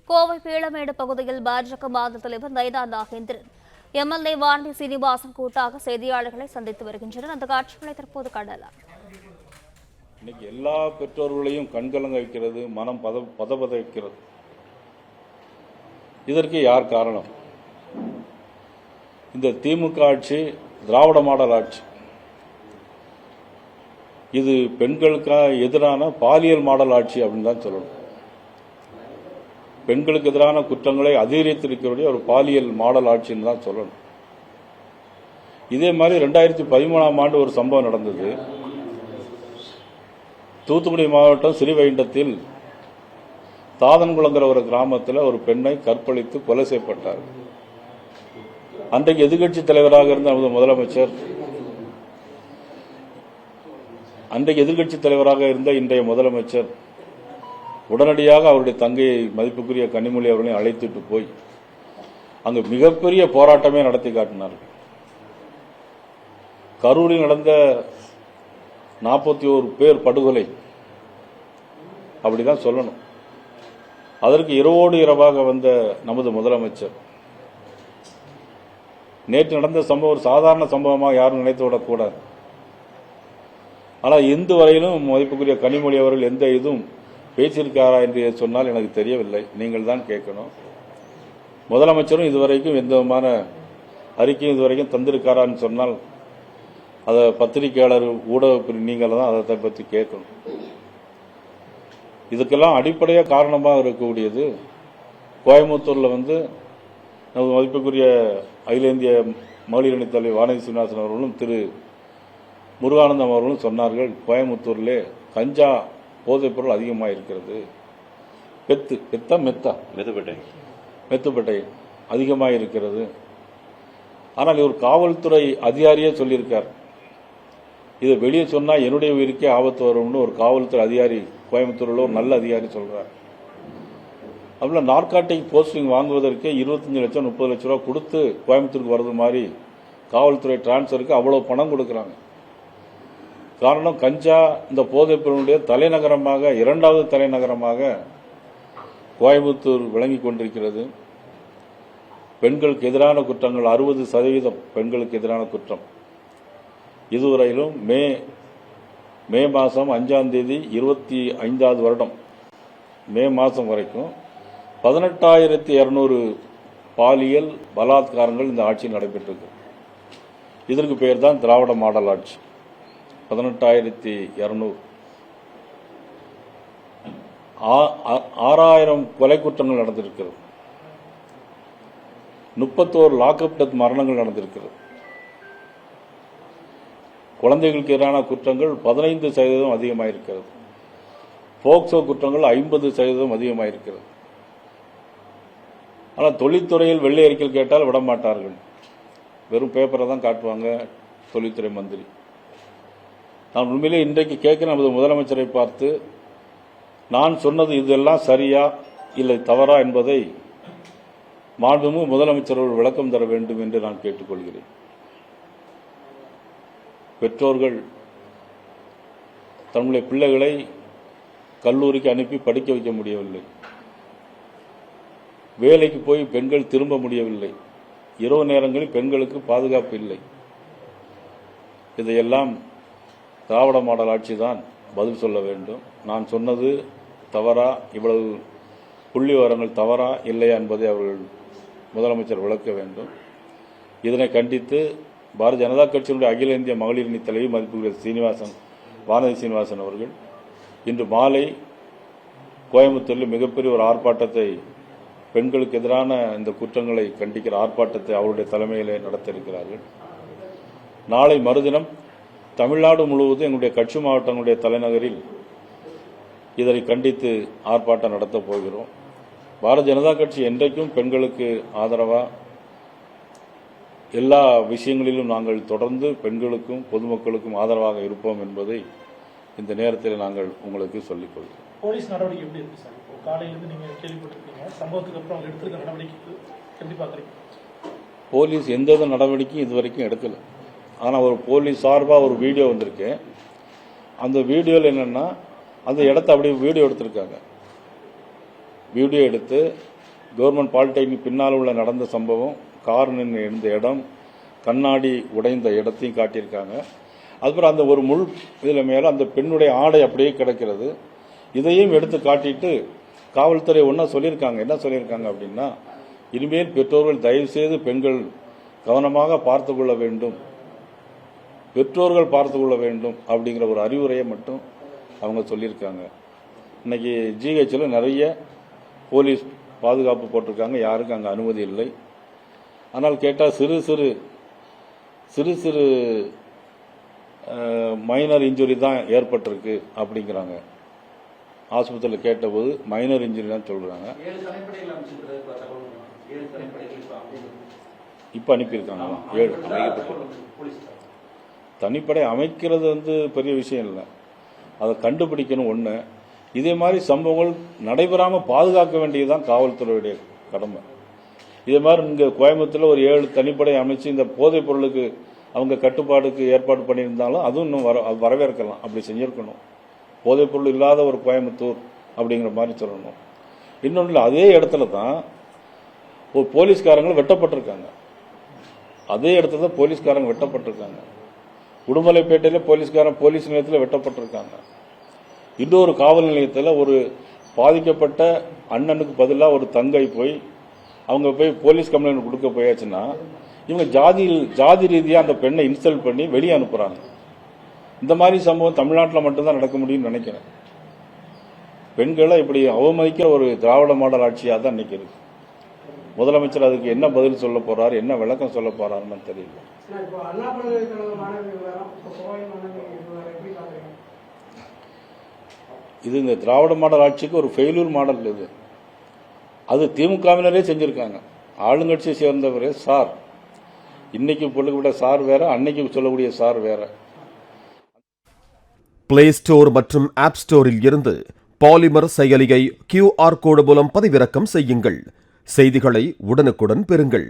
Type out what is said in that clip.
கோவை பீளமேடு பகுதியில் பாஜக மாநில தலைவர் நயனா நாகேந்திரன் எம்எல்ஏ வானதி சீனிவாசன் கூட்டாக செய்தியாளர்களை சந்தித்து வருகின்றனர். அந்த காட்சிகளை தற்போது காணலாம். இன்னைக்கு எல்லா பெற்றோர்களையும் கண்கலங்க வைக்கிறது, மனம் பதபத வைக்கிறது. இதற்கு யார் காரணம்? இந்த திமுக ஆட்சி திராவிட மாடல் ஆட்சி. இது பெண்களுக்கு எதிரான பாலியல் மாடல் ஆட்சி அப்படின்னு தான் சொல்லணும். பெண்களுக்கு எதிரான குற்றங்களை அதிகரித்திருக்கிற ஒரு பாலியல் மாடல் ஆட்சின்னு தான் சொல்லணும். இதே மாதிரி 2013ஆம் ஆண்டு ஒரு சம்பவம் நடந்தது. தூத்துக்குடி மாவட்டம் ஸ்ரீவைகுண்டத்தில் தாதன்குளங்கிற ஒரு கிராமத்தில் ஒரு பெண்ணை கற்பழித்து கொலை செய்யப்பட்டார். அன்றைக்கு எதிர்க்கட்சி தலைவராக இருந்த நமது முதலமைச்சர், அன்றைக்கு எதிர்க்கட்சி தலைவராக இருந்த இன்றைய முதலமைச்சர் உடனடியாக அவருடைய தங்கையை மதிப்புக்குரிய கனிமொழி அவர்களை அழைத்துட்டு போய் அங்கு மிகப்பெரிய போராட்டமே நடத்தி காட்டினார்கள். கரூரில் நடந்த 41 பேர் படுகொலை அப்படிதான் சொல்லணும். அதற்கு இரவோடு இரவாக வந்த நமது முதலமைச்சர் நேற்று நடந்த சம்பவம் ஒரு சாதாரண சம்பவமாக யாரும் நினைத்து விடக்கூடாது. ஆனால் இன்று வரையிலும் மதிப்புக்குரிய கனிமொழி அவர்கள் எந்த இதுவும் பேசியிருக்காரா என்று சொன்னால் எனக்கு தெரியவில்லை. நீங்கள் தான் கேட்கணும். முதலமைச்சரும் இதுவரைக்கும் எந்த விதமான அறிக்கையும் இதுவரைக்கும் தந்திருக்காரான்னு சொன்னால் அதை பத்திரிகையாளர் ஊடக நீங்கள் தான் அதை பற்றி கேட்கணும். இதுக்கெல்லாம் அடிப்படையாக காரணமாக இருக்கக்கூடியது கோயம்புத்தூர்ல நமது மதிப்புக்குரிய அகில இந்திய மகளிர் அணி தலைவர் வானதி சீனிவாசன் அவர்களும் திரு முருகானந்தம் அவர்களும் சொன்னார்கள், கோயம்புத்தூரிலே கஞ்சா போதைப் பொருள் அதிகமாக இருக்கிறது. மெத்துப்பட்டை அதிகமாக இருக்கிறது. ஆனால் இவர் காவல்துறை அதிகாரியே சொல்லியிருக்கார், இதை வெளியே சொன்னா என்னுடைய உயிருக்கே ஆபத்து வரும்னு ஒரு காவல்துறை அதிகாரி கோயம்புத்தூரில் ஒரு நல்ல அதிகாரி சொல்றார். அப்படின்னா நார்காட்டிக் போஸ்டிங் வாங்குவதற்கே 25 லட்சம் 30 லட்சம் ரூபாய் கொடுத்து கோயம்புத்தூருக்கு வர்றது மாதிரி காவல்துறை டிரான்ஸ்பருக்கு அவ்வளவு பணம் கொடுக்கறாங்க. காரணம் கஞ்சா இந்த போதைப் பொருளுடைய தலைநகரமாக, இரண்டாவது தலைநகரமாக கோயம்புத்தூர் விளங்கிக் கொண்டிருக்கிறது. பெண்களுக்கு எதிரான குற்றங்கள் 60% பெண்களுக்கு எதிரான குற்றம். இதுவரையிலும் மே மாதம் 5ஆம் தேதி 25வது வருடம் மே மாதம் வரைக்கும் 18,200 பாலியல் பலாத்காரங்கள் இந்த ஆட்சியில் நடைபெற்றிருக்கு. இதற்கு பெயர் தான் திராவிட மாடல் ஆட்சி. 18,200 6,000 கொலை குற்றங்கள் நடந்திருக்கிறது. 31 லாக்அப் டெத் மரணங்கள் நடந்திருக்கிறது. குழந்தைகளுக்கு எதிரான குற்றங்கள் 15% அதிகமாயிருக்கிறது. போக்சோ குற்றங்கள் 50% அதிகமாயிருக்கிறது. ஆனால் தொழில்துறையில் வெள்ளை அறிக்கையில் கேட்டால் விடமாட்டார்கள். வெறும் பேப்பரை தான் காட்டுவாங்க தொழில்துறை மந்திரி. நான் உண்மையிலே இன்றைக்கு கேட்கிற நமது முதலமைச்சரை பார்த்து நான் சொன்னது இதெல்லாம் சரியா இல்லை தவறா என்பதை மாண்புமிகு முதலமைச்சர் விளக்கம் தர வேண்டும் என்று நான் கேட்டுக்கொள்கிறேன். பெற்றோர்கள் தன்னுடைய பிள்ளைகளை கல்லூரிக்கு அனுப்பி படிக்க வைக்க முடியவில்லை. வேலைக்கு போய் பெண்கள் திரும்ப முடியவில்லை. இரவு நேரங்களில் பெண்களுக்கு பாதுகாப்பு இல்லை. இதையெல்லாம் திராவிட மாடல் ஆட்சி தான் பதில் சொல்ல வேண்டும். நான் சொன்னது தவறா, இவ்வளவு புள்ளி விவரங்கள் தவறா இல்லையா என்பதை அவர்கள் முதலமைச்சர் விளக்க வேண்டும். இதனை கண்டித்து பாரதிய ஜனதா கட்சியினுடைய அகில இந்திய மகளிர் அணி தலைவி மதிப்புக்குரிய வானதி சீனிவாசன் அவர்கள் இன்று மாலை கோயம்புத்தூரில் மிகப்பெரிய ஒரு ஆர்ப்பாட்டத்தை, பெண்களுக்கு எதிரான இந்த குற்றங்களை கண்டிக்கிற ஆர்ப்பாட்டத்தை அவருடைய தலைமையிலே நடத்த இருக்கிறார்கள். நாளை மறுதினம் தமிழ்நாடு முழுவதும் எங்களுடைய கட்சி மாவட்டங்களுடைய தலைநகரில் இதனை கண்டித்து ஆர்ப்பாட்டம் நடத்தப் போகிறோம். பாரதிய ஜனதா கட்சி என்றைக்கும் பெண்களுக்கு ஆதரவா எல்லா விஷயங்களிலும் நாங்கள் தொடர்ந்து பெண்களுக்கும் பொதுமக்களுக்கும் ஆதரவாக இருப்போம் என்பதை இந்த நேரத்தில் நாங்கள் உங்களுக்கு சொல்லிக் கொள்கிறோம். போலீஸ் நடவடிக்கை எப்படி இருக்கு சார்? காலையிலிருந்து நீங்க கேள்விப்பட்டிருக்கீங்க, சம்பவத்துக்கு அப்புறம் அவங்க எடுத்திருக்க நடவடிக்கை எப்படி பாக்குறீங்க? போலீஸ் எந்த நடவடிக்கையும் இதுவரைக்கும் எடுக்கல. ஆனால் ஒரு போலீஸ் சார்பாக ஒரு வீடியோ வந்திருக்கு. அந்த வீடியோவில் என்னன்னா அந்த இடத்த அப்படியே வீடியோ எடுத்திருக்காங்க. வீடியோ எடுத்து கவர்மெண்ட் பாலிடெக்னிக் பின்னால் உள்ள நடந்த சம்பவம், கார் நின்று இருந்த இடம், கண்ணாடி உடைந்த இடத்தையும் காட்டியிருக்காங்க. அதுக்கப்புறம் அந்த ஒரு முள் இதில் மேலே அந்த பெண்ணுடைய ஆடை அப்படியே கிடக்கிறது. இதையும் எடுத்து காட்டிட்டு காவல்துறை ஒன்றா சொல்லியிருக்காங்க. என்ன சொல்லியிருக்காங்க அப்படின்னா, இனிமேல் பெற்றோர்கள் தயவுசெய்து பெண்கள் கவனமாக பார்த்து கொள்ள வேண்டும், பெற்றோர்கள் பார்த்து கொள்ள வேண்டும் அப்படிங்கிற ஒரு அறிவுரையை மட்டும் அவங்க சொல்லியிருக்காங்க. இன்னைக்கு ஜிஹெச்சில் நிறைய போலீஸ் பாதுகாப்பு போட்டிருக்காங்க, யாருக்கும் அங்கே அனுமதி இல்லை. ஆனால் கேட்டால் சிறு சிறு மைனர் இன்ஜுரி தான் ஏற்பட்டிருக்கு அப்படிங்கிறாங்க. ஆஸ்பத்திரியில் கேட்டபோது மைனர் இன்ஜுரி தான் சொல்கிறாங்க. இப்போ அனுப்பியிருக்காங்க. 7 தனிப்படை அமைக்கிறது பெரிய விஷயம் இல்லை, அதை கண்டுபிடிக்கணும் ஒன்று. இதே மாதிரி சம்பவங்கள் நடைபெறாமல் பாதுகாக்க வேண்டியதுதான் காவல்துறையுடைய கடமை. இதே மாதிரி இங்கே கோயம்புத்தூரில் ஒரு 7 தனிப்படை அமைச்சு இந்த போதைப் பொருளுக்கு அவங்க கட்டுப்பாடுக்கு ஏற்பாடு பண்ணியிருந்தாலும் அதுவும் இன்னும் வரவேற்கலாம். அப்படி செஞ்சுருக்கணும். போதைப் பொருள் இல்லாத ஒரு கோயம்புத்தூர் அப்படிங்கிற மாதிரி சொல்லணும். இன்னொன்று, அதே இடத்துல தான் ஒரு போலீஸ்காரங்களும் வெட்டப்பட்டிருக்காங்க. அதே இடத்துல தான் போலீஸ்காரங்க வெட்டப்பட்டிருக்காங்க. உடுமலைப்பேட்டையில் போலீஸ் நிலையத்தில் வெட்டப்பட்டிருக்காங்க. இன்னொரு காவல் நிலையத்தில் ஒரு பாதிக்கப்பட்ட அண்ணனுக்கு பதிலாக ஒரு தங்கை அவங்க போய் போலீஸ் கம்ப்ளைண்ட் கொடுக்க போயாச்சுன்னா இவங்க ஜாதி ரீதியாக அந்த பெண்ணை இன்சல்ட் பண்ணி வெளியே அனுப்புகிறாங்க. இந்த மாதிரி சம்பவம் தமிழ்நாட்டில் மட்டும்தான் நடக்க முடியும்னு நினைக்கிறேன். பெண்களை இப்படி அவமதிக்கிற ஒரு திராவிட மாடல் ஆட்சியாக தான் இன்னைக்கு இருக்கு. முதலமைச்சர் அதுக்கு என்ன பதில் சொல்ல போறாரு, என்ன விளக்கம் சொல்ல போறாருன்னு தெரியல. இது இந்த திராவிட மாடல் ஆட்சிக்கு ஒரு ஃபெயிலூர் மாடல். இது அது திமுகவினரே செஞ்சிருக்காங்க. ஆளுங்கட்சியை சேர்ந்தவரே சார், இன்னைக்கு சொல்லக்கூடிய சார் வேற, அன்னைக்கு சொல்லக்கூடிய சார் வேற. பிளே ஸ்டோர் மற்றும் ஆப் ஸ்டோரில் இருந்து பாலிமர் செயலியை QR கோடு மூலம் பதிவிறக்கம் செய்யுங்கள். செய்திகளை உடனுக்குடன் பெறுங்கள்.